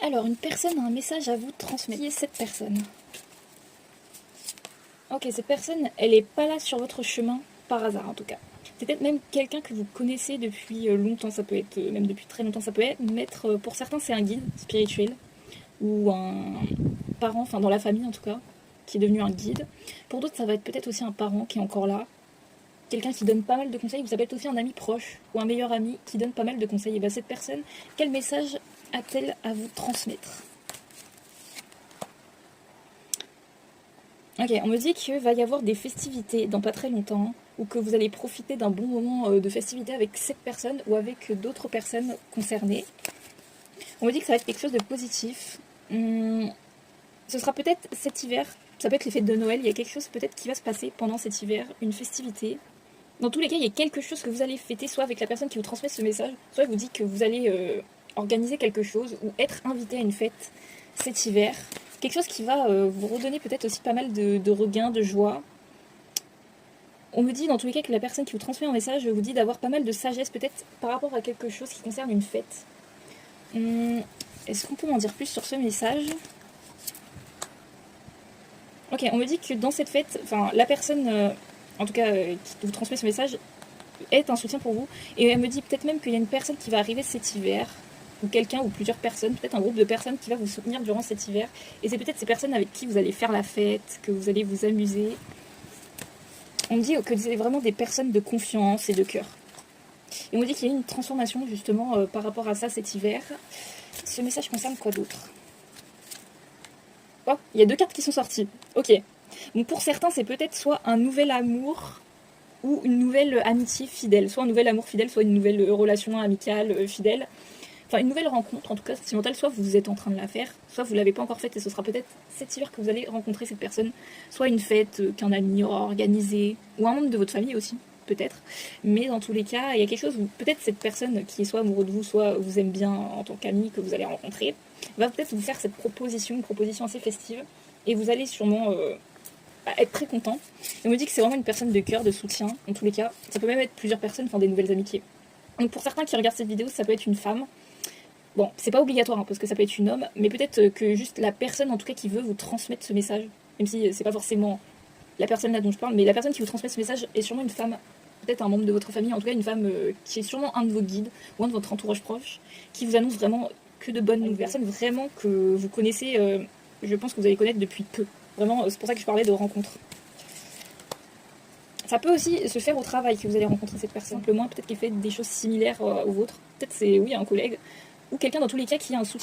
Alors, une personne a un message à vous transmettre. Qui est cette personne? Ok, cette personne, elle est pas là sur votre chemin, par hasard en tout cas. C'est peut-être même quelqu'un que vous connaissez depuis longtemps, ça peut être, même depuis très longtemps, ça peut être, pour certains c'est un guide spirituel, ou un parent, enfin dans la famille en tout cas, qui est devenu un guide. Pour d'autres, ça va être peut-être aussi un parent qui est encore là, quelqu'un qui donne pas mal de conseils, ou ça peut être aussi un ami proche, ou un meilleur ami qui donne pas mal de conseils. Et bien cette personne, quel message a-t-elle à vous transmettre? Ok, on me dit qu'il va y avoir des festivités dans pas très longtemps, ou que vous allez profiter d'un bon moment de festivité avec cette personne ou avec d'autres personnes concernées. On me dit que ça va être quelque chose de positif. Ce sera peut-être cet hiver, ça peut être les fêtes de Noël, il y a quelque chose peut-être qui va se passer pendant cet hiver, une festivité. Dans tous les cas, il y a quelque chose que vous allez fêter, soit avec la personne qui vous transmet ce message, soit elle vous dit que vous allez organiser quelque chose ou être invité à une fête cet hiver. Quelque chose qui va vous redonner peut-être aussi pas mal de regain, de joie. On me dit dans tous les cas que la personne qui vous transmet un message vous dit d'avoir pas mal de sagesse peut-être par rapport à quelque chose qui concerne une fête. Est-ce qu'on peut m'en dire plus sur ce message? Ok, on me dit que dans cette fête, enfin la personne, en tout cas qui vous transmet ce message, est un soutien pour vous. Et elle me dit peut-être même qu'il y a une personne qui va arriver cet hiver, ou quelqu'un ou plusieurs personnes, peut-être un groupe de personnes qui va vous soutenir durant cet hiver. Et c'est peut-être ces personnes avec qui vous allez faire la fête, que vous allez vous amuser. On me dit que vous avez vraiment des personnes de confiance et de cœur. Et on me dit qu'il y a une transformation justement par rapport à ça cet hiver. Ce message concerne quoi d'autre? Oh, il y a deux cartes qui sont sorties. Ok. Donc pour certains, c'est peut-être soit un nouvel amour ou une nouvelle amitié fidèle. Soit un nouvel amour fidèle, soit une nouvelle relation amicale fidèle. Enfin, une nouvelle rencontre, en tout cas sentimentale. Soit vous êtes en train de la faire, soit vous ne l'avez pas encore faite et ce sera peut-être cet hiver que vous allez rencontrer cette personne. Soit une fête qu'un ami aura organisée, ou un membre de votre famille aussi, peut-être. Mais dans tous les cas, il y a quelque chose où peut-être cette personne qui est soit amoureux de vous, soit vous aime bien en tant qu'ami que vous allez rencontrer, va peut-être vous faire cette proposition, une proposition assez festive. Et vous allez sûrement être très content. Et on me dit que c'est vraiment une personne de cœur, de soutien, en tous les cas. Ça peut même être plusieurs personnes, enfin des nouvelles amitiés. Donc pour certains qui regardent cette vidéo, ça peut être une femme. Bon, c'est pas obligatoire, hein, parce que ça peut être une homme, mais peut-être que juste la personne, en tout cas, qui veut vous transmettre ce message, même si c'est pas forcément la personne là dont je parle, mais la personne qui vous transmet ce message est sûrement une femme, peut-être un membre de votre famille, en tout cas une femme qui est sûrement un de vos guides, ou un de votre entourage proche, qui vous annonce vraiment que de bonnes nouvelles. Une personne vraiment que vous connaissez, je pense que vous allez connaître depuis peu. Vraiment, c'est pour ça que je parlais de rencontres. Ça peut aussi se faire au travail que vous allez rencontrer cette personne. Simplement, peut-être qu'elle fait des choses similaires aux vôtres. Peut-être c'est, oui, un collègue. Ou quelqu'un dans tous les cas qui a un soutien